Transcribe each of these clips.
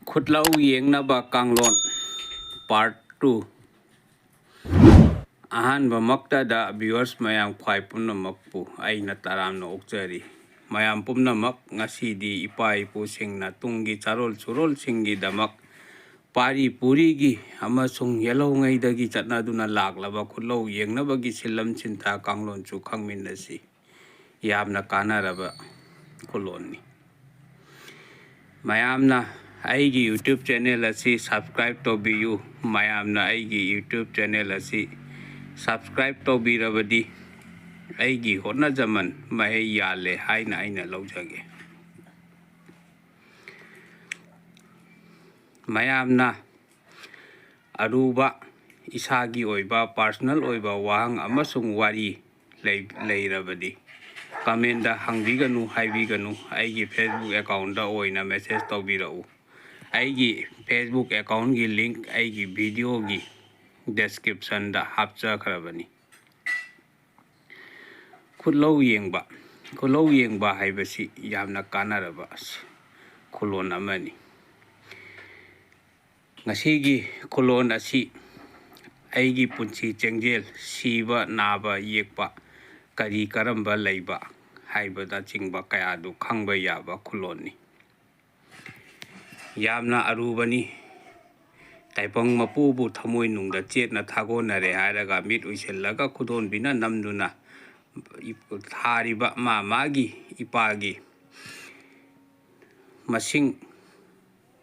ꯈꯨꯠꯂꯧ ꯌꯦꯡꯅꯕ ꯀꯥꯡꯂꯣꯟ ꯄꯥꯔꯠ 2 ꯑꯍꯥꯟꯕꯃꯛꯇꯗ ꯚꯤꯌꯨꯋꯔꯁ ꯃꯌꯥꯝ ꯈ꯭ꯋꯥꯏ ꯄꯨꯝꯅꯃꯛꯄꯨ ꯑꯩꯅ ꯇꯔꯥꯝꯅ ꯑꯣꯛꯆꯔꯤ꯫ ꯃꯌꯥꯝ ꯄꯨꯝꯅꯃꯛ ꯉꯁꯤꯗꯤ ꯏꯄꯥ-ꯏꯄꯨꯁꯤꯡꯅ ꯇꯨꯡꯒꯤ ꯆꯥꯔꯣꯜ ꯁꯨꯔꯣꯜꯁꯤꯡꯒꯤꯗꯃꯛ ꯄꯥꯔꯤ ꯄꯨꯔꯤꯒꯤ ꯑꯃꯁꯨꯡ ꯌꯦꯜꯍꯧꯉꯩꯗꯒꯤ ꯆꯠꯅꯗꯨꯅ ꯂꯥꯛꯂꯕ ꯈꯨꯠꯂꯧ ꯌꯦꯡꯅꯕꯒꯤ ꯁꯤꯟꯂꯝ ꯁꯤꯟꯊꯥ ꯀꯥꯡꯂꯣꯟꯁꯨ ꯈꯪꯃꯤꯟꯅꯁꯤ꯫ ꯌꯥꯝꯅ ꯀꯥꯟꯅꯔꯕ ꯈꯨꯠꯂꯣꯟꯅꯤ꯫ ꯃꯌꯥꯝꯅ ꯑꯩꯒꯤ ꯌꯨꯇ꯭ꯌꯨꯕ ꯆꯦꯅꯦꯜ ꯑꯁꯤ ꯁꯕꯁꯀ꯭ꯔꯥꯏꯕ ꯇꯧꯕꯤꯌꯨ꯫ ꯃꯌꯥꯝꯅ ꯑꯩꯒꯤ ꯌꯨꯇ꯭ꯌꯨꯕ ꯆꯦꯅꯦꯜ ꯑꯁꯤ ꯁꯕꯁꯀ꯭ꯔꯥꯏꯕ ꯇꯧꯕꯤꯔꯕꯗꯤ ꯑꯩꯒꯤ ꯍꯣꯠꯅꯖꯃꯟ ꯃꯍꯩ ꯌꯥꯜꯂꯦ ꯍꯥꯏꯅ ꯑꯩꯅ ꯂꯧꯖꯒꯦ꯫ ꯃꯌꯥꯝꯅ ꯑꯔꯨꯕ ꯏꯁꯥꯒꯤ ꯑꯣꯏꯕ ꯄꯔꯁꯣꯅꯦꯜ ꯑꯣꯏꯕ ꯋꯥꯍꯪ ꯑꯃꯁꯨꯡ ꯋꯥꯔꯤ ꯂꯩꯔꯕꯗꯤ ꯀꯃꯦꯟꯗ ꯍꯪꯕꯤꯒꯅꯨ ꯍꯥꯏꯕꯤꯒꯅꯨ꯫ ꯑꯩꯒꯤ ꯐꯦꯁꯕꯨꯛ ꯑꯦꯀꯥꯎꯟꯗ ꯑꯣꯏꯅ ꯃꯦꯁꯦꯖ ꯇꯧꯕꯤꯔꯛꯎ꯫ ꯑꯩꯒꯤ ꯐꯦꯁꯕꯨꯛ ꯑꯦꯀꯥꯎꯟꯒꯤ ꯂꯤꯡꯛ ꯑꯩꯒꯤ ꯚꯤꯗꯤꯑꯣꯒꯤ ꯗꯦꯁꯀ꯭ꯔꯤꯞꯁꯟꯗ ꯍꯥꯞꯆꯈ꯭ꯔꯕꯅꯤ꯫ ꯈꯨꯠꯂꯧ ꯌꯦꯡꯕ꯫ ꯈꯨꯠꯂꯧ ꯌꯦꯡꯕ ꯍꯥꯏꯕꯁꯤ ꯌꯥꯝꯅ ꯀꯥꯟꯅꯔꯕ ꯈꯨꯠꯂꯣꯟ ꯑꯃꯅꯤ꯫ ꯉꯁꯤꯒꯤ ꯈꯨꯠꯂꯣꯟ ꯑꯁꯤ ꯑꯩꯒꯤ ꯄꯨꯟꯁꯤ ꯆꯦꯡꯖꯦꯜ, ꯁꯤꯕ ꯅꯥꯕ ꯌꯦꯛꯄ, ꯀꯔꯤ ꯀꯔꯝꯕ ꯂꯩꯕ ꯍꯥꯏꯕꯅꯆꯤꯡꯕ ꯀꯌꯥꯗꯨ ꯈꯪꯕ ꯌꯥꯕ ꯈꯨꯠꯂꯣꯟꯅꯤ꯫ ꯌꯥꯝꯅ ꯑꯔꯨꯕꯅꯤ꯫ ꯇꯥꯏꯄꯪ ꯃꯄꯨꯕꯨ ꯊꯃꯣꯏꯅꯨꯡꯗ ꯆꯦꯠꯅ ꯊꯥꯒꯣꯟꯅꯔꯦ ꯍꯥꯏꯔꯒ ꯃꯤꯠ ꯎꯏꯁꯤꯜꯂꯒ ꯈꯨꯗꯣꯟꯕꯤꯅ ꯅꯝꯗꯨꯅ ꯊꯥꯔꯤꯕ ꯃꯥꯒꯤ ꯏꯄꯥꯒꯤ ꯃꯁꯤꯡ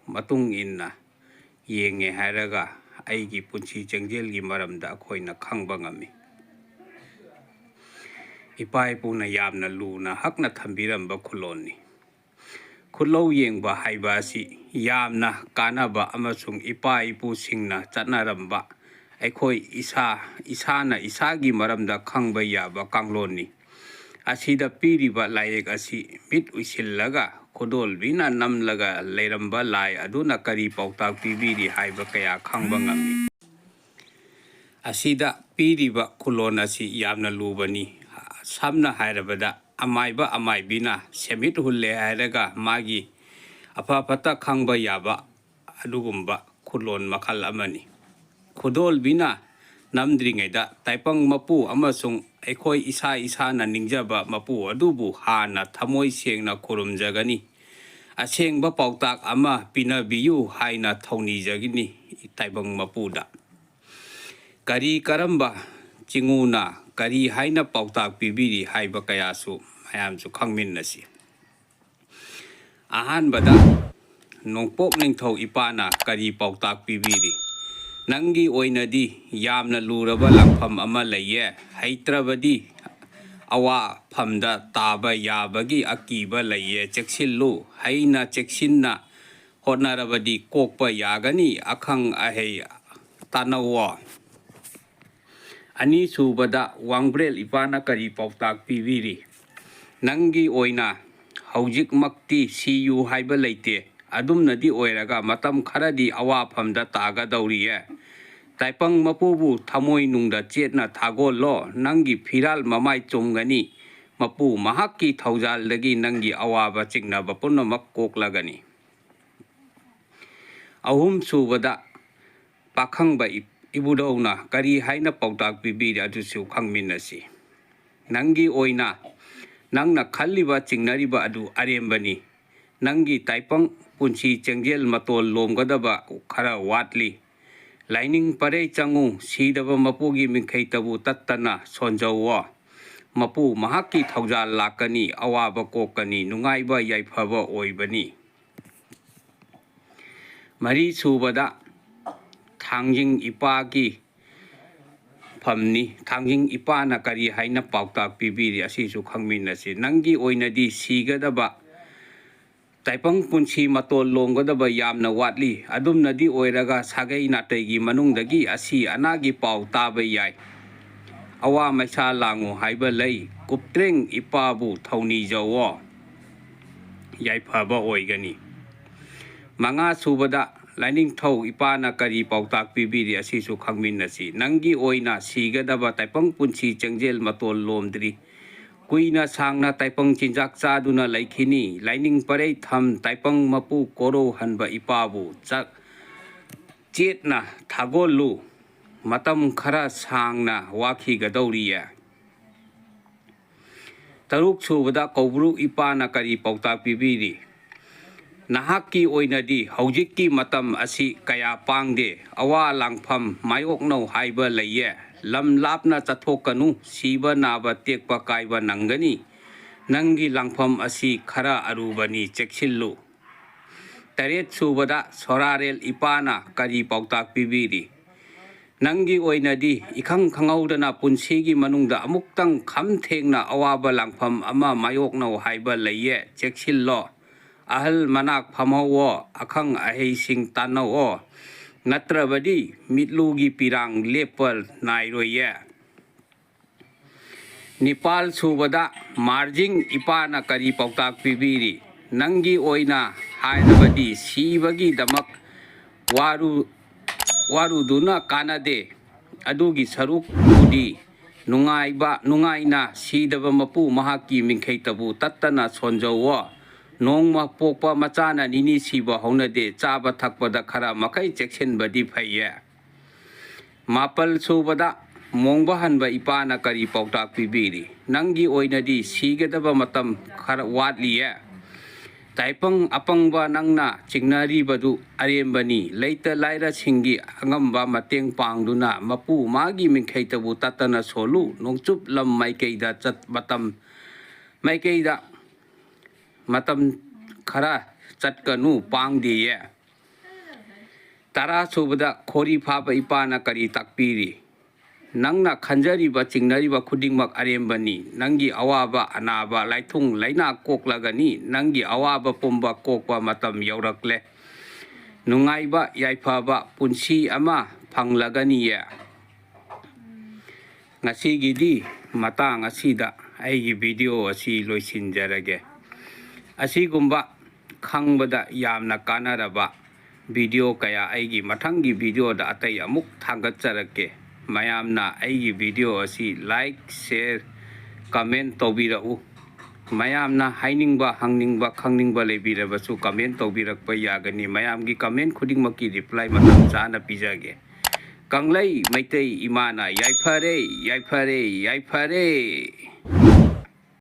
ꯃꯇꯨꯡ ꯏꯟꯅ ꯌꯦꯡꯉꯦ ꯍꯥꯏꯔꯒ ꯑꯩꯒꯤ ꯄꯨꯟꯁꯤ ꯆꯦꯡꯖꯦꯜꯒꯤ ꯃꯔꯝꯗ ꯑꯩꯈꯣꯏꯅ ꯈꯪꯕ ꯉꯝꯃꯤ꯫ ꯏꯄꯥ-ꯏꯄꯨꯅ ꯌꯥꯝꯅ ꯂꯨꯅ ꯍꯛꯅ ꯊꯝꯕꯤꯔꯝꯕ ꯈꯨꯠꯂꯣꯟꯅꯤ꯫ ꯈꯨꯠꯂꯧ ꯌꯦꯡꯕ ꯍꯥꯏꯕ ꯑꯁꯤ ꯌꯥꯝꯅ ꯀꯥꯟꯅꯕ ꯑꯃꯁꯨꯡ ꯏꯄꯥ-ꯏꯄꯨꯁꯤꯡꯅ ꯆꯠꯅꯔꯝꯕ ꯑꯩꯈꯣꯏ ꯏꯁꯥꯅ ꯏꯁꯥꯒꯤ ꯃꯔꯝꯗ ꯈꯪꯕ ꯌꯥꯕ ꯀꯥꯡꯂꯣꯟꯅꯤ꯫ ꯑꯁꯤꯗ ꯄꯤꯔꯤꯕ ꯂꯥꯏꯌꯦꯛ ꯑꯁꯤ ꯃꯤꯠ ꯎꯏꯁꯤꯜꯂꯒ ꯈꯨꯗꯣꯜꯕꯤꯅ ꯅꯝꯂꯒ ꯂꯩꯔꯝꯕ ꯂꯥꯏ ꯑꯗꯨꯅ ꯀꯔꯤ ꯄꯥꯎꯇꯥꯛ ꯄꯤꯕꯤꯔꯤ ꯍꯥꯏꯕ ꯀꯌꯥ ꯈꯪꯕ ꯉꯝꯃꯤ꯫ ꯑꯁꯤꯗ ꯄꯤꯔꯤꯕ ꯈꯨꯠꯂꯣꯟ ꯑꯁꯤ ꯌꯥꯝꯅ ꯂꯨꯕꯅꯤ꯫ ꯁꯝꯅ ꯍꯥꯏꯔꯕꯗ ꯑꯃꯥꯏꯕ ꯑꯃꯥꯏꯕꯤꯅ ꯁꯦꯟꯃꯤꯠ ꯍꯨꯜꯂꯦ ꯍꯥꯏꯔꯒ ꯃꯥꯒꯤ ꯑꯐ ꯐꯠꯇ ꯈꯪꯕ ꯌꯥꯕ ꯑꯗꯨꯒꯨꯝꯕ ꯈꯨꯠꯂꯣꯟ ꯃꯈꯜ ꯑꯃꯅꯤ꯫ ꯈꯨꯗꯣꯜꯕꯤꯅ ꯅꯝꯗ꯭ꯔꯤꯉꯩꯗ ꯇꯥꯏꯄꯪ ꯃꯄꯨ ꯑꯃꯁꯨꯡ ꯑꯩꯈꯣꯏ ꯏꯁꯥꯅ ꯅꯤꯡꯖꯕ ꯃꯄꯨ ꯑꯗꯨꯕꯨ ꯍꯥꯟꯅ ꯊꯃꯣꯏ ꯁꯦꯡꯅ ꯈꯨꯔꯨꯝꯖꯒꯅꯤ꯫ ꯑꯁꯦꯡꯕ ꯄꯥꯎꯇꯥꯛ ꯑꯃ ꯄꯤꯅꯕꯤꯌꯨ ꯍꯥꯏꯅ ꯊꯧꯅꯤꯖꯒꯅꯤ ꯇꯥꯏꯕꯪ ꯃꯄꯨꯗ꯫ ꯀꯔꯤ ꯀꯔꯝꯕ ꯆꯤꯉꯨꯅ ꯀꯔꯤ ꯍꯥꯏꯅ ꯄꯥꯎꯇꯥꯛ ꯄꯤꯕꯤꯔꯤ ꯍꯥꯏꯕ ꯀꯌꯥꯁꯨ ꯃꯌꯥꯝꯁꯨ ꯈꯪꯃꯤꯟꯅꯁꯤ꯫ ꯑꯍꯥꯟꯕꯗ ꯅꯣꯡꯄꯣꯛ ꯅꯤꯡꯊꯧ ꯏꯄꯥꯅ ꯀꯔꯤ ꯄꯥꯎꯇꯥꯛ ꯄꯤꯕꯤꯔꯤ? ꯅꯪꯒꯤ ꯑꯣꯏꯅꯗꯤ ꯌꯥꯝꯅ ꯂꯨꯔꯕ ꯂꯥꯟꯐꯝ ꯑꯃ ꯂꯩꯌꯦ꯫ ꯍꯩꯇ꯭ꯔꯕꯗꯤ ꯑꯋꯥꯐꯝꯗ ꯇꯥꯕ ꯌꯥꯕꯒꯤ ꯑꯀꯤꯕ ꯂꯩꯌꯦ꯫ ꯆꯦꯛꯁꯤꯜꯂꯨ꯫ ꯍꯩꯅ ꯆꯦꯛꯁꯤꯟꯅ ꯍꯣꯠꯅꯔꯕꯗꯤ ꯀꯣꯛꯄ ꯌꯥꯒꯅꯤ꯫ ꯑꯈꯪ ꯑꯍꯩ ꯇꯥꯟꯅꯧꯑꯣ꯫ ꯑꯅꯤꯁꯨꯕꯗ ꯋꯥꯡꯕ꯭ꯔꯦꯜ ꯏꯄꯥꯅ ꯀꯔꯤ ꯄꯥꯎꯇꯥꯛ ꯄꯤꯕꯤꯔꯤ? ꯅꯪꯒꯤ ꯑꯣꯏꯅ ꯍꯧꯖꯤꯛꯃꯛꯇꯤ ꯁꯤꯌꯨ ꯍꯥꯏꯕ ꯂꯩꯇꯦ꯫ ꯑꯗꯨꯝꯅꯗꯤ ꯑꯣꯏꯔꯒ ꯃꯇꯝ ꯈꯔꯗꯤ ꯑꯋꯥꯐꯝꯗ ꯇꯥꯒꯗꯧꯔꯤꯌꯦ꯫ ꯇꯥꯏꯄꯪ ꯃꯄꯨꯕꯨ ꯊꯃꯣꯏꯅꯨꯡꯗ ꯆꯦꯠꯅ ꯊꯥꯒꯣꯜꯂꯣ꯫ ꯅꯪꯒꯤ ꯐꯤꯔꯥꯜ ꯃꯃꯥꯏ ꯆꯨꯝꯒꯅꯤ꯫ ꯃꯄꯨ ꯃꯍꯥꯛꯀꯤ ꯊꯧꯖꯥꯜꯗꯒꯤ ꯅꯪꯒꯤ ꯑꯋꯥꯕ ꯆꯤꯡꯅꯕ ꯄꯨꯝꯅꯃꯛ ꯀꯣꯛꯂꯒꯅꯤ꯫ ꯑꯍꯨꯝꯁꯨꯕꯗ ꯄꯥꯈꯪꯕ ꯏꯕꯨꯙꯧꯅ ꯀꯔꯤ ꯍꯥꯏꯅ ꯄꯥꯎꯇꯥꯛ ꯄꯤꯕꯤꯔꯤ ꯑꯗꯨꯁꯨ ꯈꯪꯃꯤꯟꯅꯁꯤ꯫ ꯅꯪꯒꯤ ꯑꯣꯏꯅ ꯅꯪꯅ ꯈꯜꯂꯤꯕ ꯆꯤꯡꯅꯔꯤꯕ ꯑꯗꯨ ꯑꯔꯦꯝꯕꯅꯤ꯫ ꯅꯪꯒꯤ ꯇꯥꯏꯄꯪ ꯄꯨꯟꯁꯤ ꯆꯦꯡꯖꯦꯜ ꯃꯇꯣꯜ ꯂꯣꯝꯒꯗꯕ ꯈꯔ ꯋꯥꯠꯂꯤ꯫ ꯂꯥꯏꯅꯤꯡ ꯄꯔꯩ ꯆꯪꯉꯨ꯫ ꯁꯤꯗꯕ ꯃꯄꯨꯒꯤ ꯃꯤꯡꯈꯩꯇꯕꯨ ꯇꯠꯇꯅ ꯁꯣꯟꯖꯧꯑꯣ꯫ ꯃꯄꯨ ꯃꯍꯥꯛꯀꯤ ꯊꯧꯖꯥꯜ ꯂꯥꯛꯀꯅꯤ꯫ ꯑꯋꯥꯕ ꯀꯣꯛꯀꯅꯤ꯫ ꯅꯨꯡꯉꯥꯏꯕ ꯌꯥꯏꯐꯕ ꯑꯣꯏꯕꯅꯤ꯫ ꯃꯔꯤꯁꯨꯕꯗ ꯊꯥꯡꯖꯤꯡ ꯏꯄꯥꯒꯤ ꯐꯝꯅꯤ꯫ ꯊꯥꯡꯖꯤꯡ ꯏꯄꯥꯅ ꯀꯔꯤ ꯍꯥꯏꯅ ꯄꯥꯎꯇꯥꯛ ꯄꯤꯕꯤꯔꯤ ꯑꯁꯤꯁꯨ ꯈꯪꯃꯤꯟꯅꯁꯤ꯫ ꯅꯪꯒꯤ ꯑꯣꯏꯅꯗꯤ ꯁꯤꯒꯗꯕ ꯇꯥꯏꯄꯪ ꯄꯨꯟꯁꯤ ꯃꯇꯣꯜ ꯂꯣꯝꯒꯗꯕ ꯌꯥꯝꯅ ꯋꯥꯠꯂꯤ꯫ ꯑꯗꯨꯝꯅꯗꯤ ꯑꯣꯏꯔꯒ ꯁꯥꯒꯩ ꯅꯥꯇꯩꯒꯤ ꯃꯅꯨꯡꯗꯒꯤ ꯑꯁꯤ ꯑꯅꯥꯒꯤ ꯄꯥꯎ ꯇꯥꯕ ꯌꯥꯏ꯫ ꯑꯋꯥ ꯃꯩꯁꯥ ꯂꯥꯡꯉꯨ ꯍꯥꯏꯕ ꯂꯩ꯫ ꯀꯨꯞꯇ꯭ꯔꯦꯡ ꯏꯄꯥꯕꯨ ꯊꯧꯅꯤꯖꯧꯑꯣ꯫ ꯌꯥꯏꯐꯕ ꯑꯣꯏꯒꯅꯤ꯫ ꯃꯉꯥꯁꯨꯕꯗ ꯂꯥꯏꯅꯤꯡꯊꯧ ꯏꯄꯥꯅ ꯀꯔꯤ ꯄꯥꯎꯇꯥꯛ ꯄꯤꯕꯤꯔꯤ ꯑꯁꯤꯁꯨ ꯈꯪꯃꯤꯟꯅꯁꯤ꯫ ꯅꯪꯒꯤ ꯑꯣꯏꯅ ꯁꯤꯒꯗꯕ ꯇꯥꯏꯄꯪ ꯄꯨꯟꯁꯤ ꯆꯦꯡꯖꯦꯜ ꯃꯇꯣꯜ ꯂꯣꯝꯗ꯭ꯔꯤ꯫ kuina sangna taipang chinjak chaduna laikhini laining parei tham taipang mapu koro hanba ipabu chak chetna thagolu matam khara sangna wakhi gadoriya taruk subada kobru ipana kari pautak pibiri nahakki oinadi haujikki matam asi kaya pangde awa langpham mayokno haiba laiye lam lapna chathokanu siba naba tekpa kaiba nangani nangi langpham asi khara arubani cheksillu taret subada sorarel ipana kari pautak pibiri nangi oinadi ikhang khangaudana punsigi manungda amuktang khamthengna awaba langpham ama mayokno haiba laiye cheksillo ahal manak phamawo akhang aheising tanawo natrabadi mitlugi pirang lepal nairoye Nepal subada marjing ipana kari pautak pibiri nangi oina hairabadi sibagi damak waruduna kanade adugi saruk udi nungaina sidaba mapu mahaki mingkhaitabu tattana sonjawo nongma pokpa machana nini siba haunade chaba thakpada khara makai cheksenbadi phaiye mapal subada mongba hanba ipana kari pautak pibiri nangi oinadi sigadaba matam khara watliye taipang apangba nangna chingnari badu arembani leita laira singi angamba mateng pangduna mapu magi mingkhaitabu tatana solu nongchup lam maikeida chat matam khara chatkanu pangdiye tara subada khori phaba ipana kari takpiri nangna khanjariba chingnariba khudingmak arembani nangi awaba anaba laithung laina koklagani nangi awaba pumba kokpa matam yaurakle nungaiba yaifaba punsi ama phanglagani ngasigidi matang asida aigi video asi loisinjarage asigumba khangbada yamna kanaraba video kaya aigi mathanggi video da atai amuk thangatjarake mayamna aigi video asi like share comment tobirau mayamna hainingba hangningba khangningba lebirabasu comment tobirakpa yagani mayamgi comment khudingmakki reply matam chana pijage kanglai maitai imana yaifare